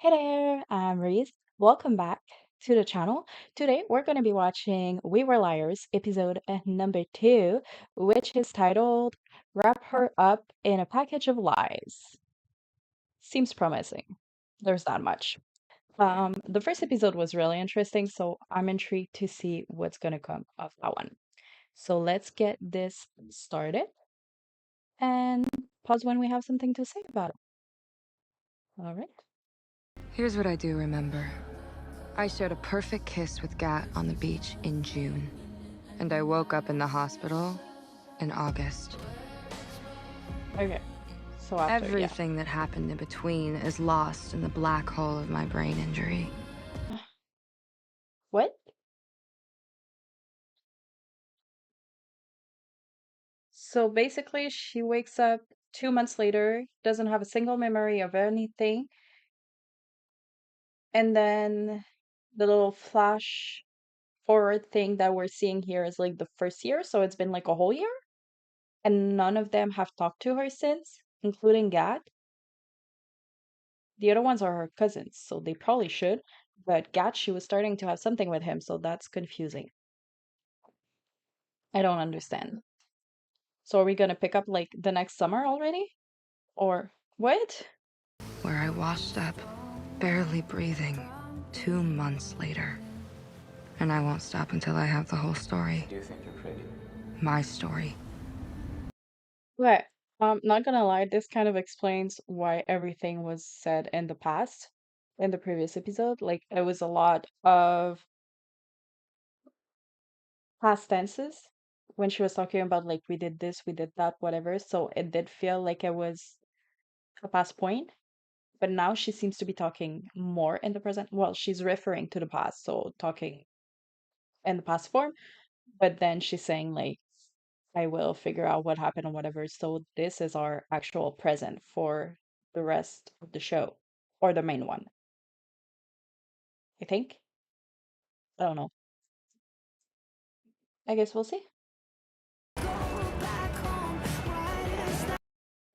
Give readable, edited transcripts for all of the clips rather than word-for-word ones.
Hey there, I'm Reese. Welcome back to the channel. Today we're going to be watching We Were Liars, episode number 2, which is titled Wrap Her Up in a Package of Lies. Seems promising. There's not much. The first episode was really interesting, so I'm intrigued to see what's going to come of that one. So let's get this started and pause when we have something to say about it. All right. Here's what I do remember. I shared a perfect kiss with Gat on the beach in June. And I woke up in the hospital in August. Okay. So after, yeah. Everything that happened in between is lost in the black hole of my brain injury. What? So basically, she wakes up 2 months later, doesn't have a single memory of anything, and then the little flash forward thing that we're seeing here is like the first year, so it's been like a whole year, and none of them have talked to her since, including Gat. The other ones are her cousins, so they probably should, but Gat, she was starting to have something with him, so that's confusing. I don't understand. So are we gonna pick up like the next summer already? Or what? Where I washed up, barely breathing, 2 months later. And I won't stop until I have the whole story. Do you think you're pretty? My story. Right. Not gonna lie, this kind of explains why everything was said in the past, in the previous episode. Like, it was a lot of past tenses when she was talking about, like, we did this, we did that, whatever. So it did feel like it was a past point. But now she seems to be talking more in the present. Well, she's referring to the past, so talking in the past form. But then she's saying, like, I will figure out what happened or whatever. So this is our actual present for the rest of the show, or the main one, I think. I don't know. I guess we'll see.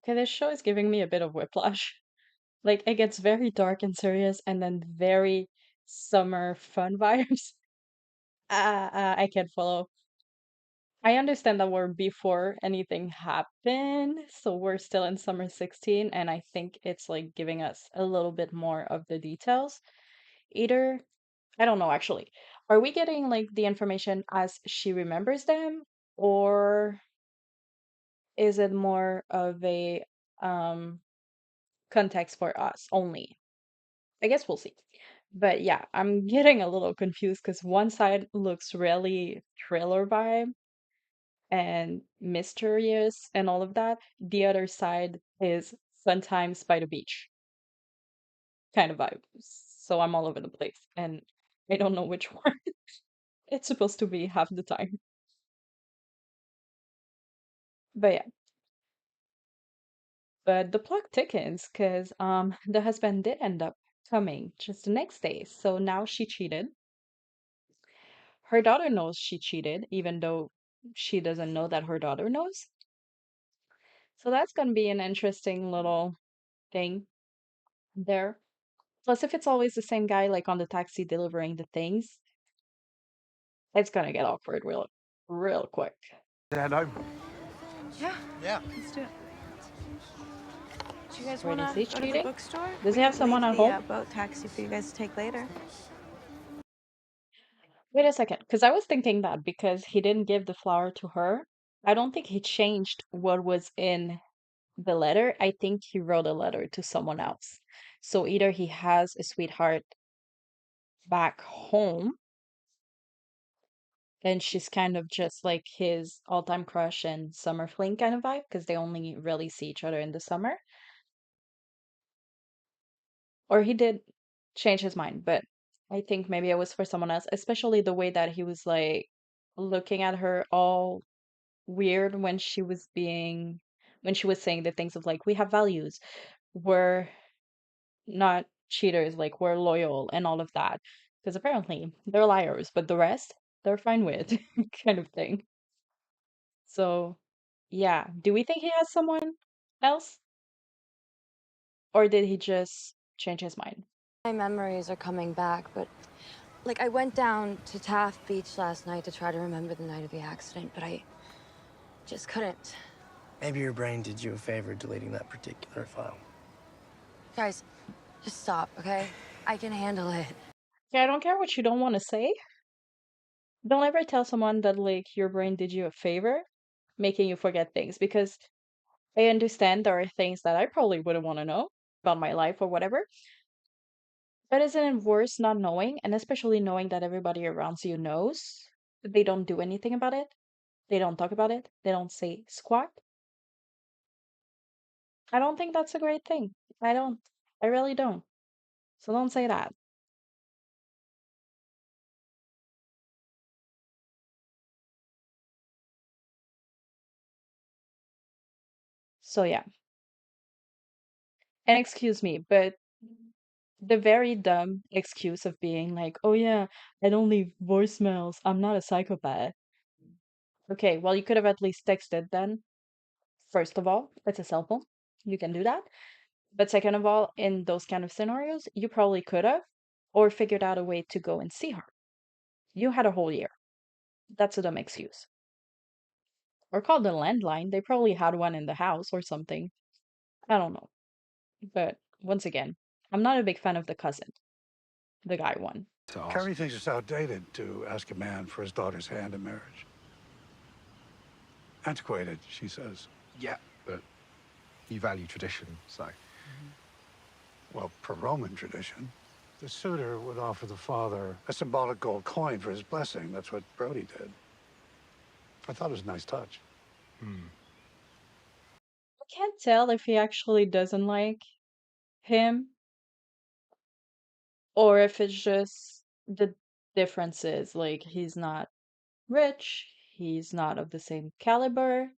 Okay, this show is giving me a bit of whiplash. Like, it gets very dark and serious, and then very summer fun vibes. I can't follow. I understand that we're before anything happened, so we're still in summer 16, and I think it's like giving us a little bit more of the details. Either, I don't know actually. Are we getting like the information as she remembers them, or is it more of a um context for us only? I guess we'll see. But yeah, I'm getting a little confused because one side looks really thriller vibe and mysterious and all of that. The other side is fun times by the beach kind of vibe. So I'm all over the place and I don't know which one it's supposed to be half the time. But yeah, but the clock tickens because the husband did end up coming just the next day. So now she cheated. Her daughter knows she cheated, even though she doesn't know that her daughter knows. So that's gonna be an interesting little thing there. Plus, if it's always the same guy, like on the taxi delivering the things, it's gonna get awkward real quick. Head home. Yeah. Let's do it. Do you guys Wait, want is to he go to the cheating? bookstore? Does We he have could someone leave at the home? boat taxi for you guys to take later. Wait a second, because I was thinking that because he didn't give the flower to her, I don't think he changed what was in the letter. I think he wrote a letter to someone else. So either he has a sweetheart back home and she's kind of just like his all-time crush and summer fling kind of vibe because they only really see each other in the summer. Or he did change his mind, but I think maybe it was for someone else, especially the way that he was like looking at her all weird when she was saying the things of like, we have values, we're not cheaters, like we're loyal and all of that. Because apparently they're liars, but the rest they're fine with, kind of thing. So, yeah. Do we think he has someone else? Or did he just change his mind? My memories are coming back, but like I went down to Taft Beach last night to try to remember the night of the accident, but I just couldn't. Maybe your brain did you a favor deleting that particular file. Guys, just stop, okay? I can handle it. Yeah, I don't care what you don't want to say. Don't ever tell someone that like your brain did you a favor, making you forget things because I understand there are things that I probably wouldn't want to know about my life or whatever. But isn't it worse not knowing, and especially knowing that everybody around you knows, but they don't do anything about it? They don't talk about it. They don't say squat. I don't think that's a great thing. I don't. I really don't. So don't say that. So yeah. And excuse me, but the very dumb excuse of being like, oh yeah, I don't leave voicemails. I'm not a psychopath. Okay, well, you could have at least texted then. First of all, it's a cell phone. You can do that. But second of all, in those kind of scenarios, you probably could have or figured out a way to go and see her. You had a whole year. That's a dumb excuse. Or call the landline. They probably had one in the house or something. I don't know. But once again, I'm not a big fan of the cousin, the guy one. Carrie thinks it's outdated to ask a man for his daughter's hand in marriage. Antiquated, she says. Yeah, but you value tradition, so. Well, per Roman tradition, the suitor would offer the father a symbolic gold coin for his blessing. That's what Brody did. I thought it was a nice touch. I can't tell if he actually doesn't like him or if it's just the differences. Like, he's not rich, he's not of the same caliber,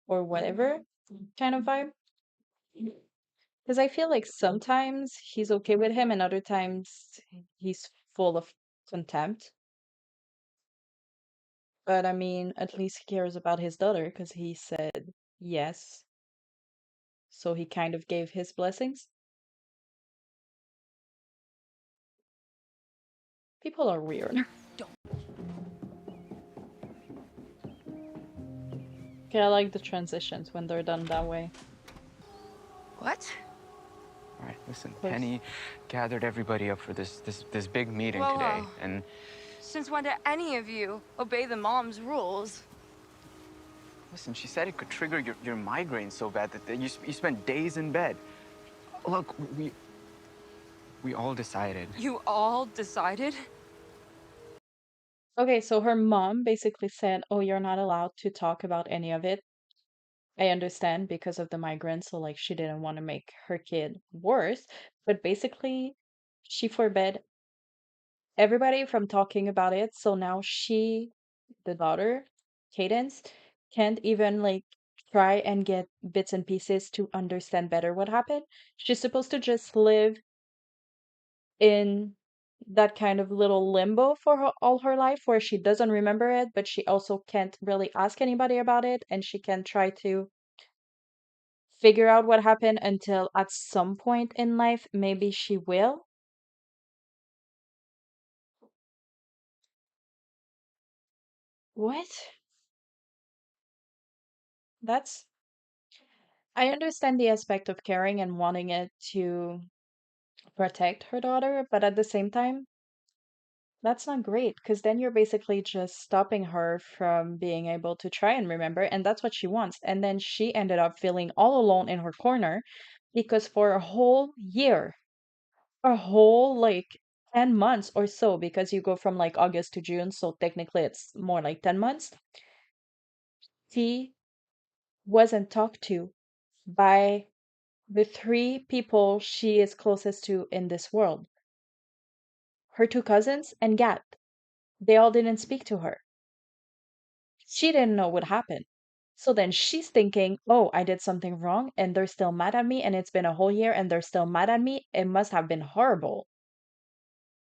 or whatever kind of vibe. Because I feel like sometimes he's okay with him, and other times he's full of contempt. But I mean, at least he cares about his daughter because he said yes. So he kind of gave his blessings. People are weird. Okay, I like the transitions when they're done that way. What? All right, listen, Of course. Penny gathered everybody up for this big meeting Whoa, today, whoa. and Since when do any of you obey the mom's rules? listen, she said it could trigger your migraine so bad that you spent days in bed. Look, we all decided. You all decided? Okay, so her mom basically said, oh, you're not allowed to talk about any of it. I understand because of the migraine, so like she didn't want to make her kid worse, but basically she forbade everybody from talking about it. So now she, the daughter, Cadence, can't even like try and get bits and pieces to understand better what happened. She's supposed to just live in that kind of little limbo for all her life where she doesn't remember it, but she also can't really ask anybody about it, and she can try to figure out what happened until at some point in life, maybe she will. What? That's. I understand the aspect of caring and wanting it to protect her daughter, but at the same time, that's not great because then you're basically just stopping her from being able to try and remember, and that's what she wants. And then she ended up feeling all alone in her corner because for a whole year, a whole like 10 months or so, because you go from like August to June, so technically it's more like 10 months, she wasn't talked to by the three people she is closest to in this world. Her two cousins and Gat. They all didn't speak to her. She didn't know what happened. So then she's thinking, oh, I did something wrong and they're still mad at me and it's been a whole year and they're still mad at me. It must have been horrible.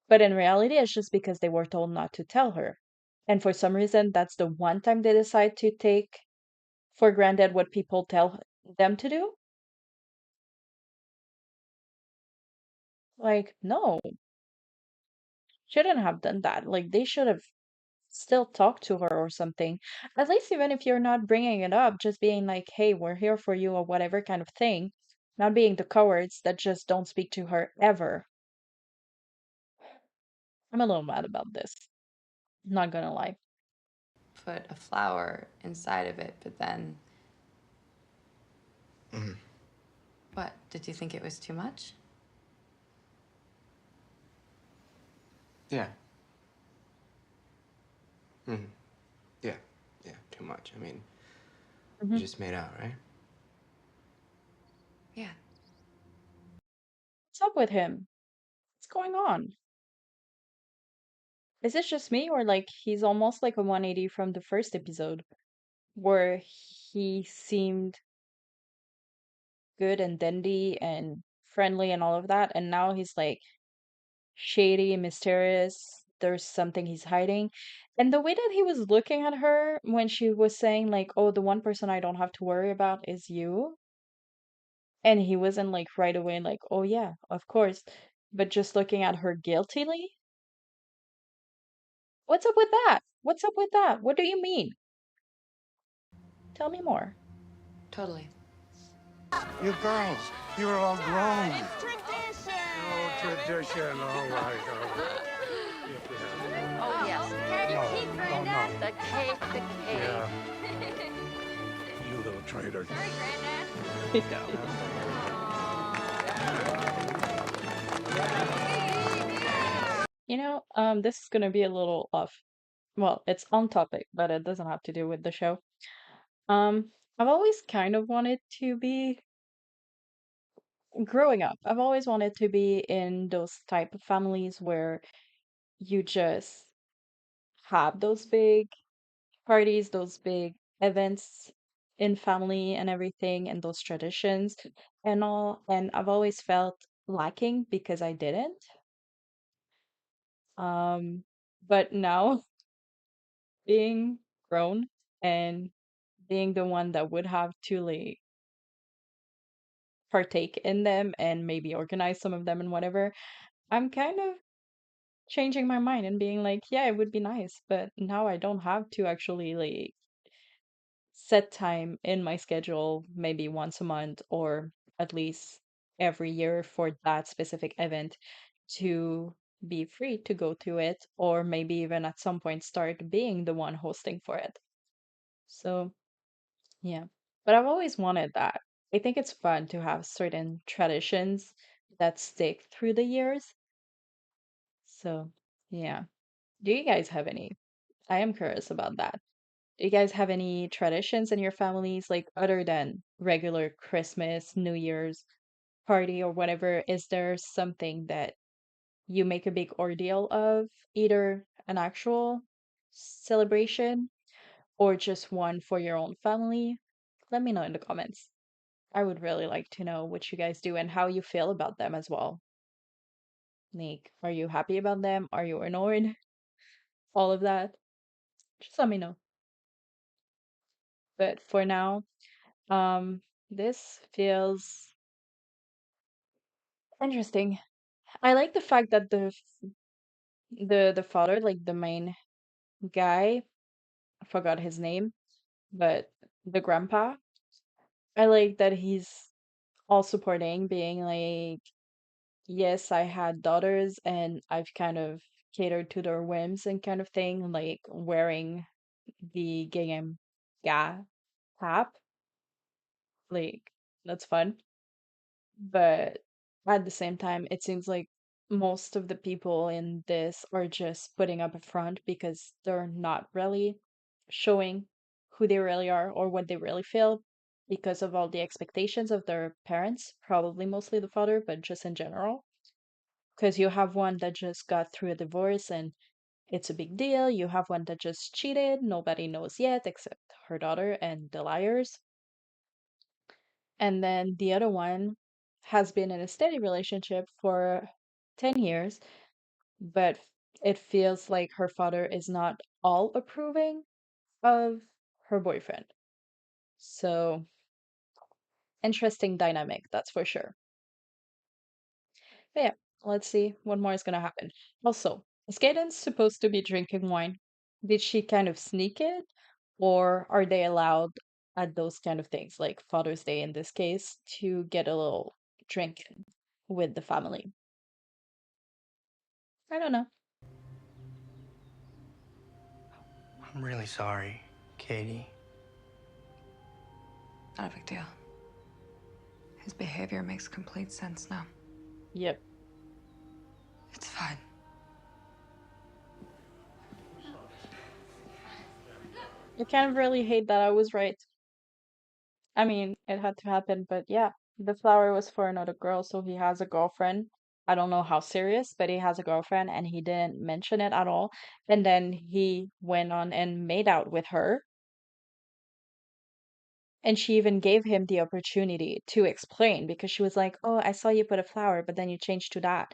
But in reality, it's just because they were told not to tell her. And for some reason, that's the one time they decide to take for granted what people tell them to do. Like, no, shouldn't have done that. Like, they should have still talked to her or something. At least, even if you're not bringing it up, just being like, hey, we're here for you or whatever kind of thing. Not being the cowards that just don't speak to her ever. I'm a little mad about this. Not gonna lie. Put a flower inside of it, but then. What? Did you think it was too much? Yeah. Yeah. Yeah. Too much. I mean, you Mhm. just made out, right? Yeah. What's up with him? What's going on? Is it just me, or like he's almost like a 180 from the first episode, where he seemed good and dandy and friendly and all of that, and now he's like shady, mysterious. There's something he's hiding. And the way that he was looking at her when she was saying, like, oh, the one person I don't have to worry about is you. And he wasn't like right away, like, oh, yeah, of course. But just looking at her guiltily. What's up with that? What's up with that? What do you mean? Tell me more. Totally. You girls, you're all grown. It's tradition. Oh, tradition. All right. All right. Oh, yes. Can you keep No, doing no, that? no. The cake, the cake. Yeah. You little traitor. Sorry, Granddad. This is gonna be a little off. Well, it's on topic, but it doesn't have to do with the show. I've always kind of wanted to be growing up. I've always wanted to be in those type of families where you just have those big parties, those big events in family and everything, and those traditions and all. And I've always felt lacking because I didn't. Um, but now being grown and being the one that would have to like partake in them and maybe organize some of them and whatever, I'm kind of changing my mind and being like, yeah, it would be nice, but now I don't have to actually like set time in my schedule, maybe once a month or at least every year for that specific event to be free to go to it, or maybe even at some point start being the one hosting for it. So, yeah. But I've always wanted that. I think it's fun to have certain traditions that stick through the years. So, yeah. Do you guys have any? I am curious about that. Do you guys have any traditions in your families, like other than regular Christmas, New Year's party or whatever? Is there something that you make a big ordeal of, either an actual celebration or just one for your own family? Let me know in the comments. I would really like to know what you guys do and how you feel about them as well. Like, are you happy about them? Are you annoyed? All of that. Just let me know. But for now, this feels interesting. I like the fact that the father, like the main guy, I forgot his name, but the grandpa, I like that he's all supporting, being like, yes, I had daughters and I've kind of catered to their whims and kind of thing, like wearing the gingham ga cap. Like, that's fun. But at the same time, it seems like most of the people in this are just putting up a front because they're not really showing who they really are or what they really feel because of all the expectations of their parents, probably mostly the father, but just in general. Because you have one that just got through a divorce and it's a big deal. You have one that just cheated. Nobody knows yet except her daughter and the liars. And then the other one has been in a steady relationship for 10 years, but it feels like her father is not all approving of her boyfriend. So, interesting dynamic, that's for sure. But yeah, Let's see what more is gonna happen. Also, is Kaden's supposed to be drinking wine? Did she kind of sneak it? Or are they allowed at those kind of things, like Father's Day in this case, to get a little drink in with the family? I don't know. I'm really sorry, Katie. Not a big deal. His behavior makes complete sense now. Yep. It's fine. I can't really hate that I was right. I mean, it had to happen, but yeah, the flower was for another girl, so he has a girlfriend. I don't know how serious, but he has a girlfriend and he didn't mention it at all. And then he went on and made out with her. And she even gave him the opportunity to explain because she was like, "Oh, I saw you put a flower, but then you changed to that."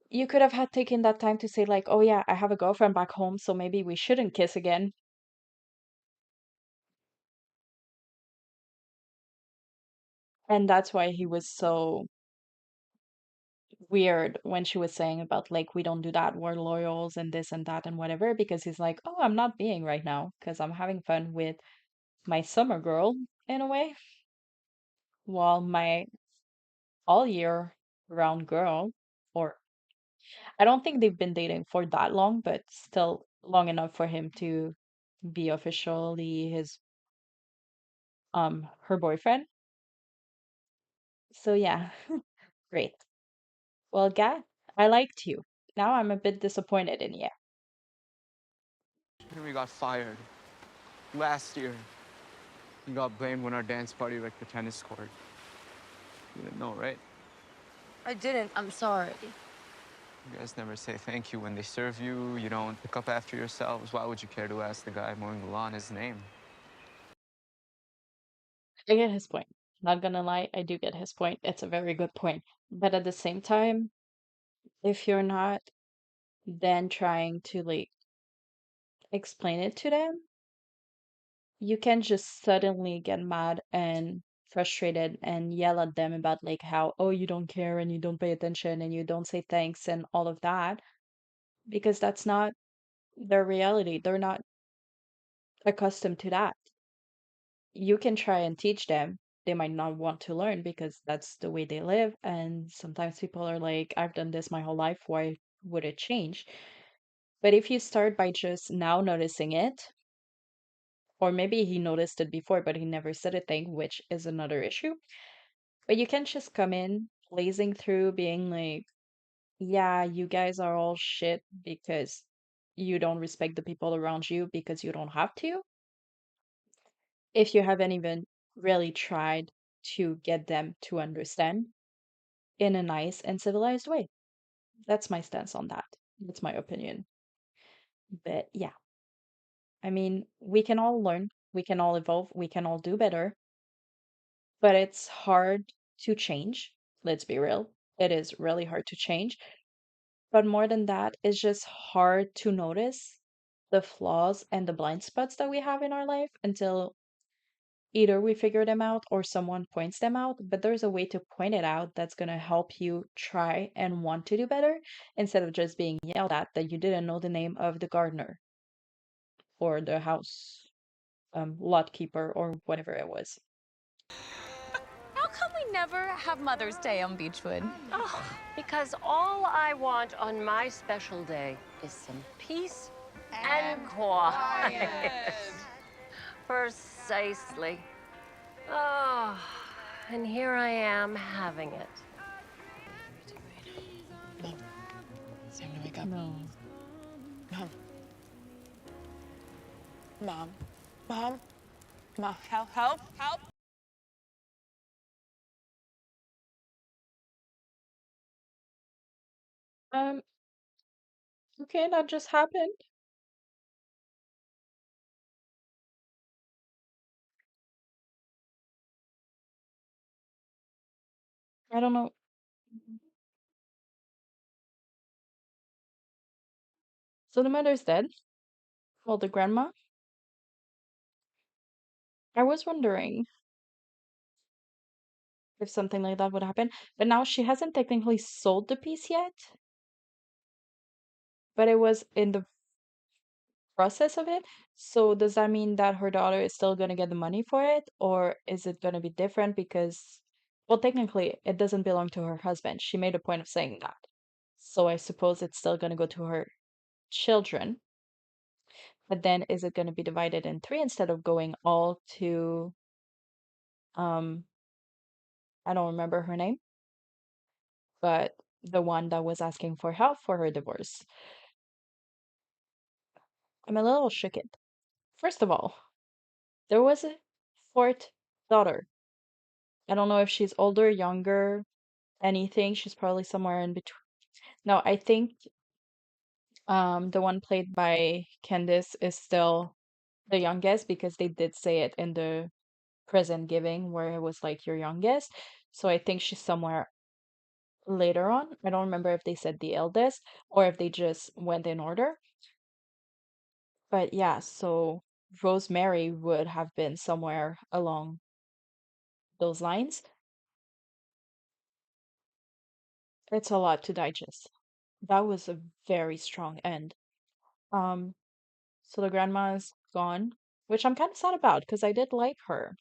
You could have had taken that time to say, like, "Oh, yeah, I have a girlfriend back home, so maybe we shouldn't kiss again." And that's why he was so weird when she was saying about like we don't do that, we're loyals and this and that and whatever, because he's like, oh, I'm not being right now because I'm having fun with my summer girl in a way, while my all year round girl, or I don't think they've been dating for that long, but still long enough for him to be officially his her boyfriend. So yeah, great. Well, Gat, I liked you. Now I'm a bit disappointed in you. Henry got fired last year. He got blamed when our dance party wrecked the tennis court. You didn't know, right? I didn't. I'm sorry. You guys never say thank you when they serve you. You don't pick up after yourselves. Why would you care to ask the guy mowing the lawn his name? I get his point. Not gonna lie, I do get his point. It's a very good point. But at the same time, if you're not then trying to like explain it to them, you can just suddenly get mad and frustrated and yell at them about like how, oh, you don't care and you don't pay attention and you don't say thanks and all of that, because that's not their reality. They're not accustomed to that. You can try and teach them. They might not want to learn because that's the way they live. And sometimes people are like, I've done this my whole life. Why would it change? But if you start by just now noticing it, or maybe he noticed it before, but he never said a thing, which is another issue. But you can't just come in blazing through being like, yeah, you guys are all shit because you don't respect the people around you because you don't have to, if you haven't even really tried to get them to understand in a nice and civilized way. That's my stance on that. That's my opinion. But yeah, I mean, we can all learn, we can all evolve, we can all do better, but it's hard to change. Let's be real. It is really hard to change. But more than that, it's just hard to notice the flaws and the blind spots that we have in our life until either we figure them out or someone points them out, but there's a way to point it out that's going to help you try and want to do better instead of just being yelled at that you didn't know the name of the gardener or the house lot keeper or whatever it was. How come we never have Mother's Day on Beechwood? Oh, because all I want on my special day is some peace and quiet. Precisely. Oh, and here I am having it. It's time to wake up. No. Mom. Mom. Mom. Mom. Help, help, help. Um, okay, that just happened. I don't know. So the mother's dead. Well, the grandma. I was wondering, if something like that would happen. But now she hasn't technically sold the piece yet, but it was in the process of it. So does that mean that her daughter is still going to get the money for it, or is it going to be different because, well, technically it doesn't belong to her husband. She made a point of saying that. So I suppose it's still going to go to her children. But then is it going to be divided in three instead of going all to um I don't remember her name, but the one that was asking for help for her divorce. I'm a little shooked. First of all, there was a fourth daughter. I don't know if she's older, younger, anything. She's probably somewhere in between. No, I think the one played by Candice is still the youngest because they did say it in the present giving where it was like your youngest. So I think she's somewhere later on. I don't remember if they said the eldest or if they just went in order. But yeah, so Rosemary would have been somewhere along those lines. It's a lot to digest. That was a very strong end. Um, so the grandma's gone, which I'm kind of sad about because I did like her.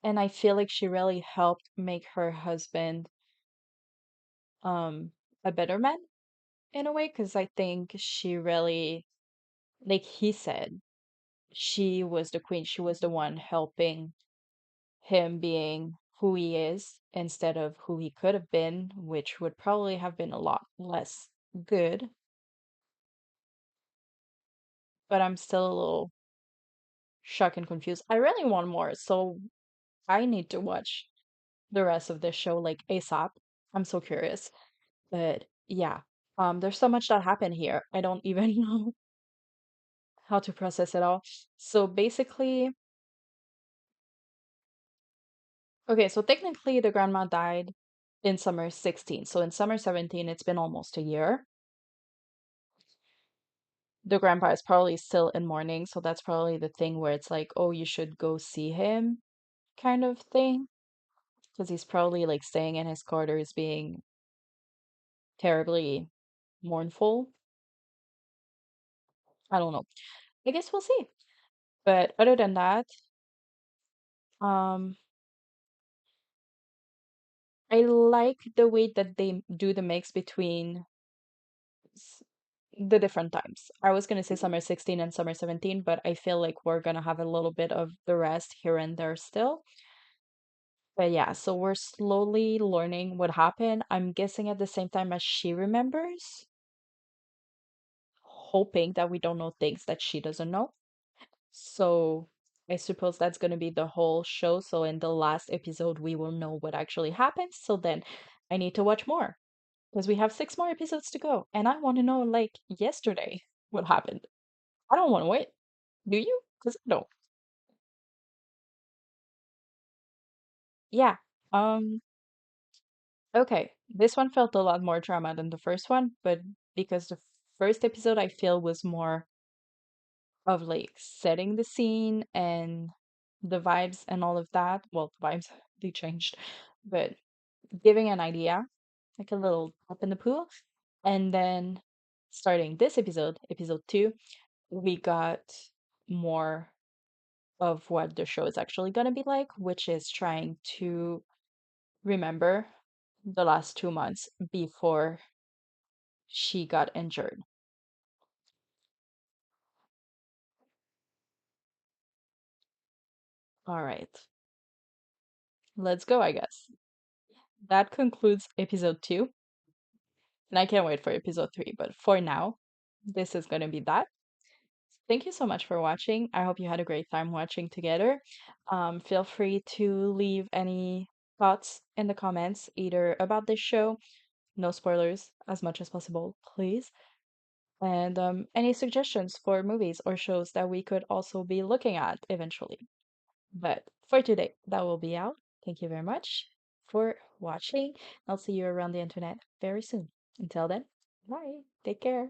And I feel like she really helped make her husband um a better man in a way because I think she really, like he said, she was the queen. She was the one helping him being who he is instead of who he could have been, which would probably have been a lot less good. But I'm still a little shocked and confused. I really want more, so I need to watch the rest of this show like ASAP. I'm so curious. But yeah, there's so much that happened here. I don't even know how to process it all. So basically, okay, so technically the grandma died in summer 16. So in summer 17, it's been almost a year. The grandpa is probably still in mourning, so that's probably the thing where it's like, oh, you should go see him kind of thing. Because he's probably like staying in his quarters being terribly mournful. I don't know. I guess we'll see. But other than that, um, I like the way that they do the mix between s- the different times. I was gonna say summer 16 and summer 17, but I feel like we're gonna have a little bit of the rest here and there still. But yeah, so we're slowly learning what happened. I'm guessing at the same time as she remembers, hoping that we don't know things that she doesn't know. So I suppose that's going to be the whole show. So in the last episode, we will know what actually happens. So then I need to watch more because we have 6 more episodes to go. And I want to know, like, yesterday what happened. I don't want to wait. Do you? Because I don't. Yeah. Um, okay. This one felt a lot more drama than the first one, but because the first episode I feel was more of like setting the scene and the vibes and all of that. Well, the vibes they changed, but giving an idea, like a little tap in the pool. And then starting this episode, episode 2, we got more of what the show is actually going to be like, which is trying to remember the last 2 months before she got injured. All right, let's go, I guess. That concludes episode 2, and I can't wait for episode 3, but for now, this is going to be that. Thank you so much for watching. I hope you had a great time watching together. Feel free to leave any thoughts in the comments, either about this show, no spoilers as much as possible, please, and any suggestions for movies or shows that we could also be looking at eventually. But for today, that will be out. Thank you very much for watching. I'll see you around the internet very soon. Until then, bye. Take care.